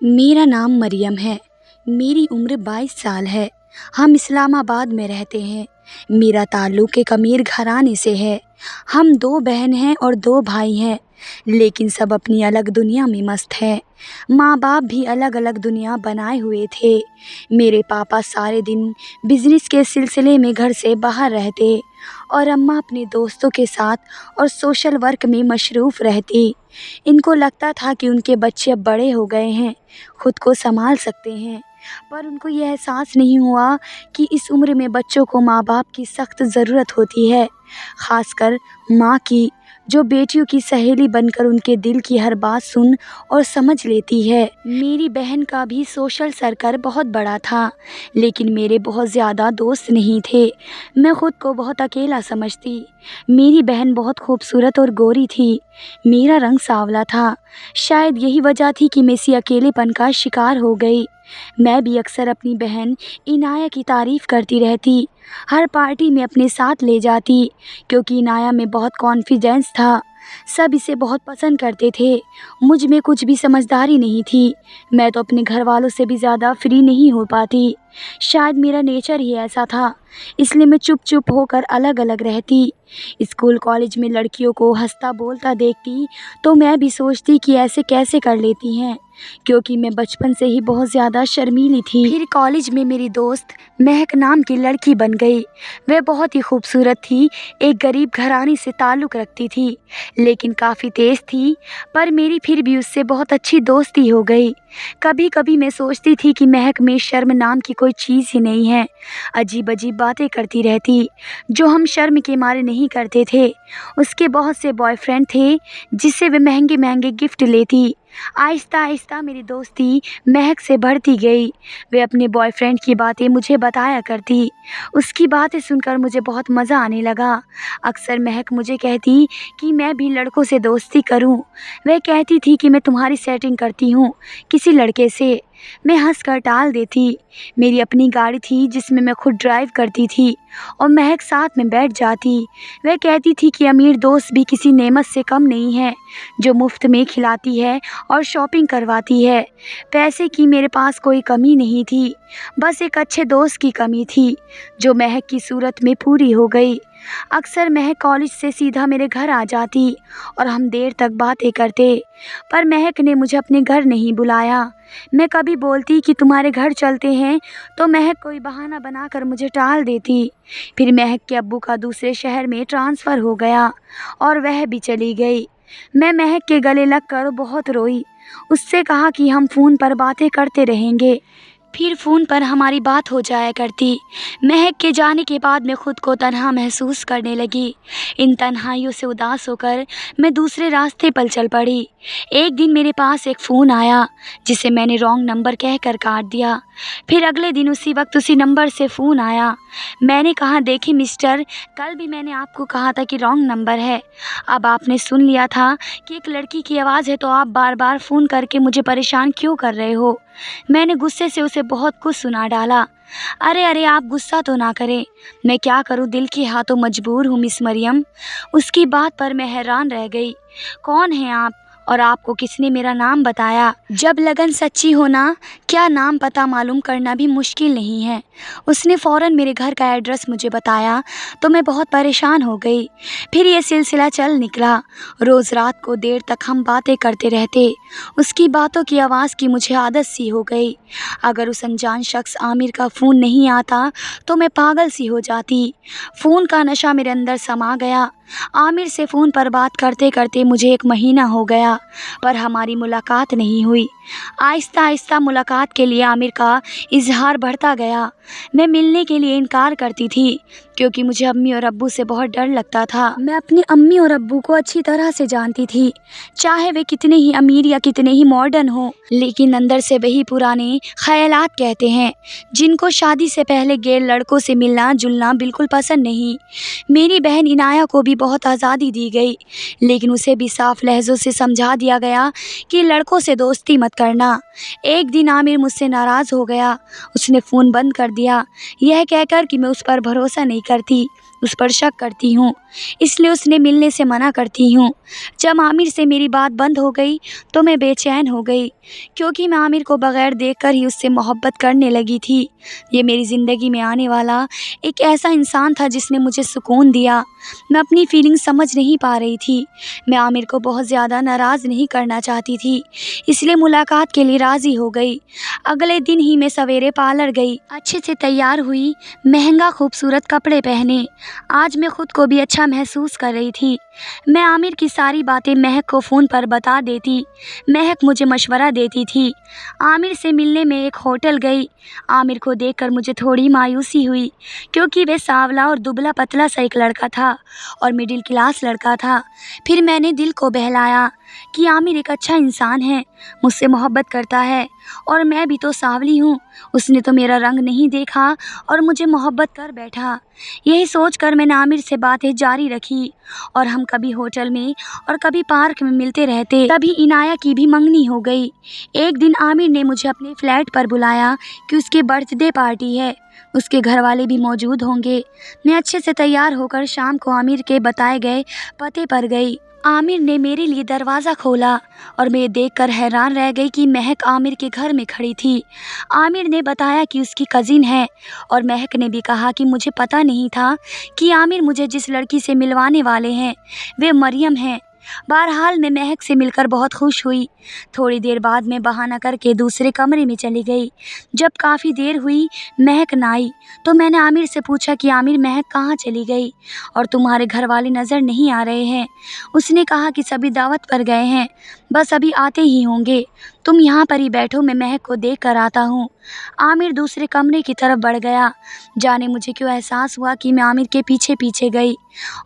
मेरा नाम मरियम है। मेरी उम्र 22 साल है। हम इस्लामाबाद में रहते हैं। मेरा ताल्लुक़ एक अमीर घराने से है। हम 2 बहन हैं और 2 भाई हैं, लेकिन सब अपनी अलग दुनिया में मस्त हैं। माँ बाप भी अलग अलग दुनिया बनाए हुए थे। मेरे पापा सारे दिन बिजनेस के सिलसिले में घर से बाहर रहते और अम्मा अपने दोस्तों के साथ और सोशल वर्क में मशरूफ़ रहती। इनको लगता था कि उनके बच्चे अब बड़े हो गए हैं, खुद को संभाल सकते हैं, पर उनको ये एहसास नहीं हुआ कि इस उम्र में बच्चों को माँ बाप की सख्त ज़रूरत होती है, ख़ासकर माँ की, जो बेटियों की सहेली बनकर उनके दिल की हर बात सुन और समझ लेती है। मेरी बहन का भी सोशल सर्कल बहुत बड़ा था, लेकिन मेरे बहुत ज़्यादा दोस्त नहीं थे। मैं खुद को बहुत अकेला समझती। मेरी बहन बहुत खूबसूरत और गोरी थी। मेरा रंग सांवला था। शायद यही वजह थी कि मैं इसी अकेलेपन का शिकार हो गई। मैं भी अक्सर अपनी बहन इनाया की तारीफ़ करती रहती। हर पार्टी में अपने साथ ले जाती, क्योंकि इनाया में बहुत कॉन्फिडेंस था। सब इसे बहुत पसंद करते थे। मुझ में कुछ भी समझदारी नहीं थी। मैं तो अपने घर वालों से भी ज़्यादा फ्री नहीं हो पाती। शायद मेरा नेचर ही ऐसा था, इसलिए मैं चुप चुप होकर अलग अलग रहती। स्कूल कॉलेज में लड़कियों को हंसता बोलता देखती तो मैं भी सोचती कि ऐसे कैसे कर लेती हैं, क्योंकि मैं बचपन से ही बहुत ज़्यादा शर्मीली थी। फिर कॉलेज में मेरी दोस्त महक नाम की लड़की बन गई। वह बहुत ही खूबसूरत थी, एक गरीब घराने से ताल्लुक़ रखती थी, लेकिन काफ़ी तेज़ थी, पर मेरी फिर भी उससे बहुत अच्छी दोस्ती हो गई। कभी कभी मैं सोचती थी कि महक में शर्म नाम की कोई चीज़ ही नहीं है। अजीब अजीब बातें करती रहती, जो हम शर्म के मारे नहीं करते थे। उसके बहुत से बॉयफ्रेंड थे, जिससे वे महंगे महंगे गिफ्ट लेती। आहिस्ता आहिस्ता मेरी दोस्ती महक से बढ़ती गई। वे अपने बॉयफ्रेंड की बातें मुझे बताया करती। उसकी बातें सुनकर मुझे बहुत मज़ा आने लगा। अक्सर महक मुझे कहती कि मैं भी लड़कों से दोस्ती करूं। वह कहती थी कि मैं तुम्हारी सेटिंग करती हूं किसी लड़के से। मैं हंसकर टाल देती। मेरी अपनी गाड़ी थी, जिसमें मैं खुद ड्राइव करती थी और महक साथ में बैठ जाती। वह कहती थी कि अमीर दोस्त भी किसी नेमत से कम नहीं है, जो मुफ्त में खिलाती है और शॉपिंग करवाती है। पैसे की मेरे पास कोई कमी नहीं थी, बस एक अच्छे दोस्त की कमी थी, जो महक की सूरत में पूरी हो गई। अक्सर महक कॉलेज से सीधा मेरे घर आ जाती और हम देर तक बातें करते, पर महक ने मुझे अपने घर नहीं बुलाया। मैं कभी बोलती कि तुम्हारे घर चलते हैं, तो महक कोई बहाना बनाकर मुझे टाल देती। फिर महक के अब्बू का दूसरे शहर में ट्रांसफ़र हो गया और वह भी चली गई। मैं महक के गले लगकर बहुत रोई। उससे कहा कि हम फ़ोन पर बातें करते रहेंगे, फिर फ़ोन पर हमारी बात हो जाया करती। महक के जाने के बाद मैं खुद को तन्हा महसूस करने लगी। इन तन्हाइयों से उदास होकर मैं दूसरे रास्ते पर चल पड़ी। एक दिन मेरे पास एक फ़ोन आया, जिसे मैंने रॉन्ग नंबर कहकर काट दिया। फिर अगले दिन उसी वक्त उसी नंबर से फ़ोन आया। मैंने कहा, देखिए मिस्टर, कल भी मैंने आपको कहा था कि रॉन्ग नंबर है। अब आपने सुन लिया था कि एक लड़की की आवाज़ है, तो आप बार बार फ़ोन करके मुझे परेशान क्यों कर रहे हो? मैंने गुस्से से उसे बहुत कुछ सुना डाला। अरे अरे, आप गुस्सा तो ना करें, मैं क्या करूं, दिल के हाथों मजबूर हूं मिस मरियम। उसकी बात पर मैं हैरान रह गई। कौन हैं आप और आपको किसने मेरा नाम बताया? जब लगन सच्ची हो ना, क्या नाम पता मालूम करना भी मुश्किल नहीं है। उसने फ़ौरन मेरे घर का एड्रेस मुझे बताया, तो मैं बहुत परेशान हो गई। फिर ये सिलसिला चल निकला। रोज़ रात को देर तक हम बातें करते रहते। उसकी बातों की आवाज़ की मुझे आदत सी हो गई। अगर उस अनजान शख्स आमिर का फ़ोन नहीं आता तो मैं पागल सी हो जाती। फ़ोन का नशा मेरे अंदर समा गया। आमिर से फ़ोन पर बात करते करते मुझे 1 महीना हो गया, पर हमारी मुलाकात नहीं हुई। आहिस्ता आहिस्ता मुलाकात के लिए आमिर का इजहार बढ़ता गया। मैं मिलने के लिए इनकार करती थी, क्योंकि मुझे अम्मी और अब्बू से बहुत डर लगता था। मैं अपनी अम्मी और अब्बू को अच्छी तरह से जानती थी, चाहे वे कितने ही अमीर या कितने ही मॉडर्न हों, लेकिन अंदर से वही पुराने ख्यालात कहते हैं, जिनको शादी से पहले गैर लड़कों से मिलना जुलना बिल्कुल पसंद नहीं। मेरी बहन इनाया को भी बहुत आज़ादी दी गई, लेकिन उसे भी साफ लहज़ों से समझा दिया गया कि लड़कों से दोस्ती मत करना। एक दिन आमिर मुझसे नाराज़ हो गया। उसने फ़ोन बंद कर दिया, यह कहकर कि मैं उस पर भरोसा नहीं करती, उस पर शक करती हूँ, इसलिए उसने मिलने से मना करती हूँ। जब आमिर से मेरी बात बंद हो गई तो मैं बेचैन हो गई, क्योंकि मैं आमिर को बगैर देखकर ही उससे मोहब्बत करने लगी थी। ये मेरी ज़िंदगी में आने वाला एक ऐसा इंसान था जिसने मुझे सुकून दिया। मैं अपनी फीलिंग समझ नहीं पा रही थी। मैं आमिर को बहुत ज़्यादा नाराज़ नहीं करना चाहती थी, इसलिए मुलाकात के लिए राज़ी हो गई। अगले दिन ही मैं सवेरे पार्लर गई, अच्छे से तैयार हुई, महंगा खूबसूरत कपड़े पहने। आज मैं खुद को भी अच्छा महसूस कर रही थी। मैं आमिर की सारी बातें महक को फ़ोन पर बता देती। महक मुझे मशवरा देती थी। आमिर से मिलने में एक होटल गई। आमिर को देखकर मुझे थोड़ी मायूसी हुई, क्योंकि वह सांवला और दुबला पतला सा एक लड़का था और मिडिल क्लास लड़का था। फिर मैंने दिल को बहलाया कि आमिर एक अच्छा इंसान है, मुझसे मोहब्बत करता है और मैं भी तो सांवली हूँ। उसने तो मेरा रंग नहीं देखा और मुझे मोहब्बत कर बैठा। यही सोचकर मैंने आमिर से बातें जारी रखी और हम कभी होटल में और कभी पार्क में मिलते रहते। तभी इनाया की भी मंगनी हो गई। एक दिन आमिर ने मुझे अपने फ्लैट पर बुलाया कि उसके बर्थडे पार्टी है, उसके घर वाले भी मौजूद होंगे। मैं अच्छे से तैयार होकर शाम को आमिर के बताए गए पते पर गई। आमिर ने मेरे लिए दरवाज़ा खोला और मैं देखकर हैरान रह गई कि महक आमिर के घर में खड़ी थी। आमिर ने बताया कि उसकी कज़िन है और महक ने भी कहा कि मुझे पता नहीं था कि आमिर मुझे जिस लड़की से मिलवाने वाले हैं वे मरियम है। बहरहाल मैं महक से मिलकर बहुत खुश हुई। थोड़ी देर बाद मैं बहाना करके दूसरे कमरे में चली गई। जब काफ़ी देर हुई महक न आई तो मैंने आमिर से पूछा कि आमिर, महक कहाँ चली गई और तुम्हारे घर वाले नज़र नहीं आ रहे हैं। उसने कहा कि सभी दावत पर गए हैं, बस अभी आते ही होंगे, तुम यहाँ पर ही बैठो, मैं महक को देख कर आता हूँ। आमिर दूसरे कमरे की तरफ बढ़ गया। जाने मुझे क्यों एहसास हुआ कि मैं आमिर के पीछे पीछे गई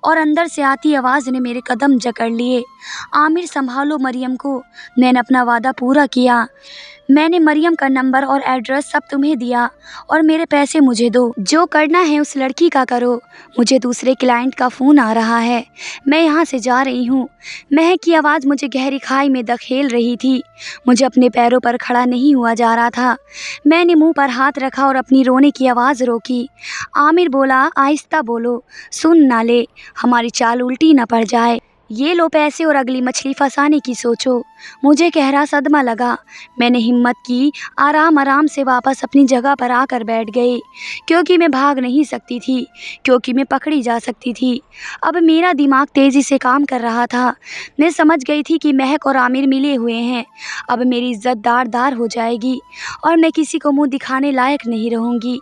और अंदर से आती आवाज़ ने मेरे कदम जकड़ लिए। आमिर, संभालो मरियम को। मैंने अपना वादा पूरा किया। मैंने मरियम का नंबर और एड्रेस सब तुम्हें दिया और मेरे पैसे मुझे दो। जो करना है उस लड़की का करो। मुझे दूसरे क्लाइंट का फ़ोन आ रहा है, मैं यहाँ से जा रही हूँ। महक की आवाज़ मुझे गहरी खाई में धकेल रही थी। मुझे अपने पैरों पर खड़ा नहीं हुआ जा रहा था। मैंने मुंह पर हाथ रखा और अपनी रोने की आवाज़ रोकी। आमिर बोला, आहिस्ता बोलो, सुन ना ले, हमारी चाल उल्टी ना पड़ जाए। ये लो पैसे और अगली मछली फंसाने की सोचो। मुझे गहरा सदमा लगा। मैंने हिम्मत की, आराम आराम से वापस अपनी जगह पर आकर बैठ गई, क्योंकि मैं भाग नहीं सकती थी, क्योंकि मैं पकड़ी जा सकती थी। अब मेरा दिमाग तेज़ी से काम कर रहा था। मैं समझ गई थी कि महक और आमिर मिले हुए हैं। अब मेरी इज्जत दार हो जाएगी और मैं किसी को मुँह दिखाने लायक नहीं रहूँगी।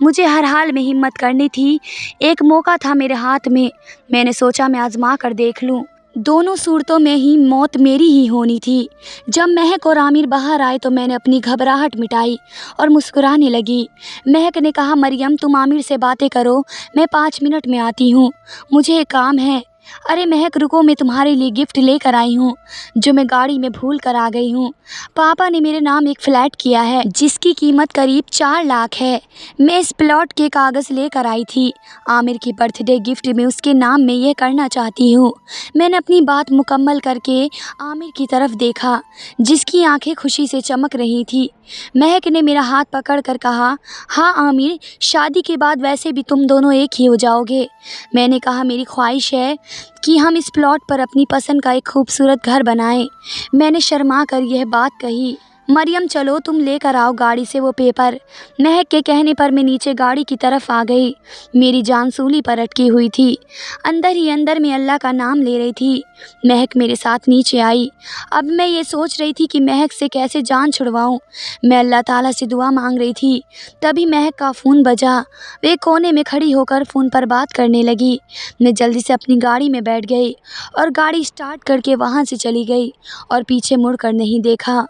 मुझे हर हाल में हिम्मत करनी थी। एक मौका था मेरे हाथ में। मैंने सोचा मैं आजमा कर देख लूँ। दोनों सूरतों में ही मौत मेरी ही होनी थी। जब महक और आमिर बाहर आए तो मैंने अपनी घबराहट मिटाई और मुस्कुराने लगी। महक ने कहा, मरियम तुम आमिर से बातें करो, मैं 5 मिनट में आती हूँ, मुझे एक काम है। अरे महक रुको, मैं तुम्हारे लिए गिफ्ट लेकर आई हूँ जो मैं गाड़ी में भूल कर आ गई हूँ। पापा ने मेरे नाम एक फ़्लैट किया है जिसकी कीमत करीब 4 लाख है। मैं इस प्लॉट के कागज़ लेकर आई थी। आमिर की बर्थडे गिफ्ट में उसके नाम में ये करना चाहती हूँ। मैंने अपनी बात मुकम्मल करके आमिर की तरफ देखा, जिसकी आंखें खुशी से चमक रही थी। महक ने मेरा हाथ पकड़कर कहा, हाँ आमिर, शादी के बाद वैसे भी तुम दोनों एक ही हो जाओगे। मैंने कहा, मेरी ख्वाहिश है कि हम इस प्लॉट पर अपनी पसंद का एक खूबसूरत घर बनाएं। मैंने शर्मा कर यह बात कही। मरियम चलो तुम लेकर आओ गाड़ी से वो पेपर। महक के कहने पर मैं नीचे गाड़ी की तरफ आ गई। मेरी जान सूली पर अटकी हुई थी। अंदर ही अंदर मैं अल्लाह का नाम ले रही थी। महक मेरे साथ नीचे आई। अब मैं ये सोच रही थी कि महक से कैसे जान छुड़वाऊं। मैं अल्लाह ताला से दुआ मांग रही थी। तभी महक का फ़ोन बजा। वे कोने में खड़ी होकर फ़ोन पर बात करने लगी। मैं जल्दी से अपनी गाड़ी में बैठ गई और गाड़ी स्टार्ट करके वहाँ से चली गई और पीछे मुड़कर नहीं देखा।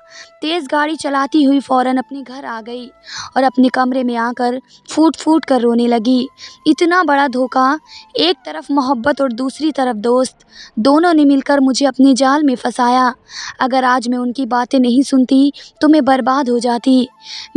तेज़ गाड़ी चलाती हुई फ़ौरन अपने घर आ गई और अपने कमरे में आकर फूट फूट कर रोने लगी। इतना बड़ा धोखा, एक तरफ मोहब्बत और दूसरी तरफ दोस्त, दोनों ने मिलकर मुझे अपने जाल में फंसाया। अगर आज मैं उनकी बातें नहीं सुनती तो मैं बर्बाद हो जाती।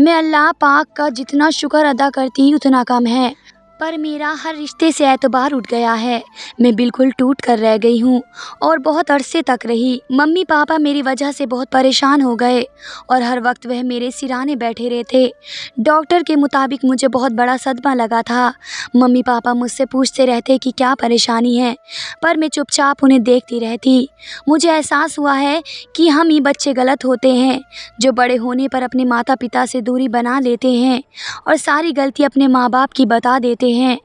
मैं अल्लाह पाक का जितना शुक्र अदा करती उतना कम है। पर मेरा हर रिश्ते से एतबार उठ गया है। मैं बिल्कुल टूट कर रह गई हूँ और बहुत अरसे तक रही। मम्मी पापा मेरी वजह से बहुत परेशान हो गए और हर वक्त वह मेरे सिराने बैठे रहते। डॉक्टर के मुताबिक मुझे बहुत बड़ा सदमा लगा था। मम्मी पापा मुझसे पूछते रहते कि क्या परेशानी है, पर मैं चुपचाप उन्हें देखती रहती। मुझे एहसास हुआ है कि हम ही बच्चे गलत होते हैं, जो बड़े होने पर अपने माता पिता से दूरी बना लेते हैं और सारी गलती अपने माँ बाप की बता देते हैं।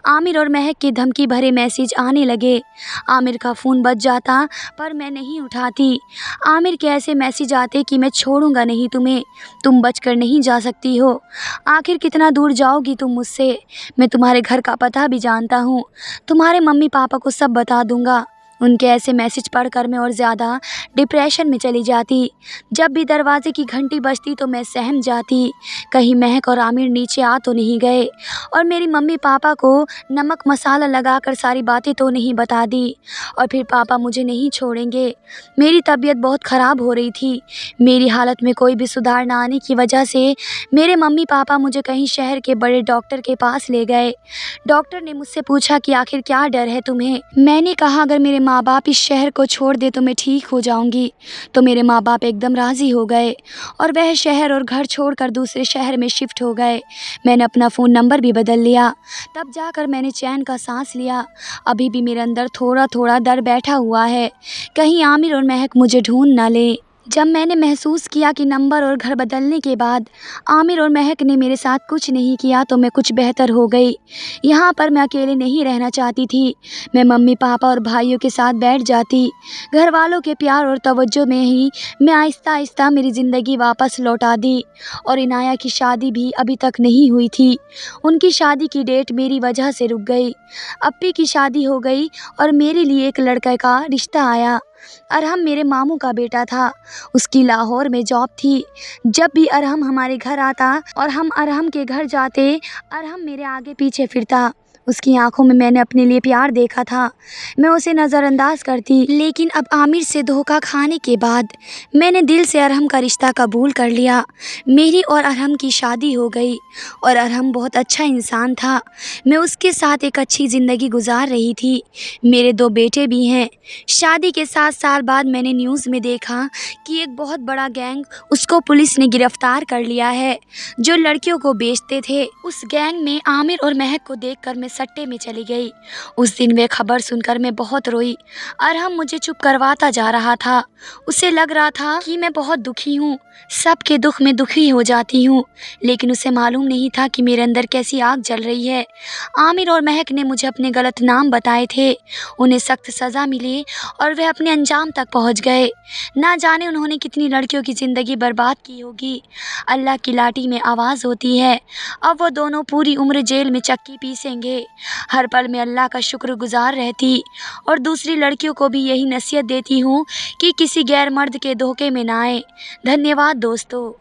आमिर और महक के धमकी भरे मैसेज आने लगे। आमिर का फ़ोन बज जाता पर मैं नहीं उठाती। आमिर के ऐसे मैसेज आते कि मैं छोड़ूंगा नहीं तुम्हें, तुम बचकर नहीं जा सकती हो। आखिर कितना दूर जाओगी तुम मुझसे? मैं तुम्हारे घर का पता भी जानता हूँ, तुम्हारे मम्मी पापा को सब बता दूंगा। उनके ऐसे मैसेज पढ़कर मैं और ज़्यादा डिप्रेशन में चली जाती। जब भी दरवाजे की घंटी बजती तो मैं सहम जाती, कहीं महक और आमिर नीचे आ तो नहीं गए और मेरी मम्मी पापा को नमक मसाला लगाकर सारी बातें तो नहीं बता दी और फिर पापा मुझे नहीं छोड़ेंगे। मेरी तबीयत बहुत ख़राब हो रही थी। मेरी हालत में कोई भी सुधार ना आने की वजह से मेरे मम्मी पापा मुझे कहीं शहर के बड़े डॉक्टर के पास ले गए। डॉक्टर ने मुझसे पूछा कि आखिर क्या डर है तुम्हें। मैंने कहा अगर मेरे माँ बाप इस शहर को छोड़ दे तो मैं ठीक हो जाऊंगी। तो मेरे माँ बाप एकदम राज़ी हो गए और वह शहर और घर छोड़कर दूसरे शहर में शिफ्ट हो गए। मैंने अपना फ़ोन नंबर भी बदल लिया, तब जाकर मैंने चैन का सांस लिया। अभी भी मेरे अंदर थोड़ा थोड़ा डर बैठा हुआ है, कहीं आमिर और महक मुझे ढूंढ ना ले। जब मैंने महसूस किया कि नंबर और घर बदलने के बाद आमिर और महक ने मेरे साथ कुछ नहीं किया तो मैं कुछ बेहतर हो गई। यहाँ पर मैं अकेले नहीं रहना चाहती थी। मैं मम्मी पापा और भाइयों के साथ बैठ जाती। घर वालों के प्यार और तवज्जो में ही मैं आहिस्ता आहिस्ता मेरी ज़िंदगी वापस लौटा दी। और इनाया की शादी भी अभी तक नहीं हुई थी। उनकी शादी की डेट मेरी वजह से रुक गई। अप्पी की शादी हो गई और मेरे लिए एक लड़के का रिश्ता आया। अरहम मेरे मामू का बेटा था, उसकी लाहौर में जॉब थी। जब भी अरहम हमारे घर आता और हम अरहम के घर जाते, अरहम मेरे आगे पीछे फिरता। उसकी आंखों में मैंने अपने लिए प्यार देखा था। मैं उसे नज़रअंदाज करती, लेकिन अब आमिर से धोखा खाने के बाद मैंने दिल से अरहम का रिश्ता कबूल कर लिया। मेरी और अरहम की शादी हो गई और अरहम बहुत अच्छा इंसान था। मैं उसके साथ एक अच्छी ज़िंदगी गुजार रही थी। मेरे 2 बेटे भी हैं। शादी के 7 साल बाद मैंने न्यूज़ में देखा कि एक बहुत बड़ा गैंग उसको पुलिस ने गिरफ्तार कर लिया है, जो लड़कियों को बेचते थे। उस गैंग में आमिर और महक को देखकर मैं सट्टे में चली गई। उस दिन वे खबर सुनकर मैं बहुत रोई। अरहम मुझे चुप करवाता जा रहा था। उसे लग रहा था कि मैं बहुत दुखी हूँ, सबके दुख में दुखी हो जाती हूँ, लेकिन उसे मालूम नहीं था कि मेरे अंदर कैसी आग जल रही है। आमिर और महक ने मुझे अपने गलत नाम बताए थे। उन्हें सख्त सज़ा मिली और वे अपने अंजाम तक पहुँच गए। ना जाने उन्होंने कितनी लड़कियों की ज़िंदगी बर्बाद की होगी। अल्लाह की लाठी में आवाज़ होती है। अब वो दोनों पूरी उम्र जेल में चक्की पीसेंगे। हर पल में अल्लाह का शुक्रगुजार रहती और दूसरी लड़कियों को भी यही नसीहत देती हूँ कि किसी गैर मर्द के धोखे में ना आए। धन्यवाद दोस्तों।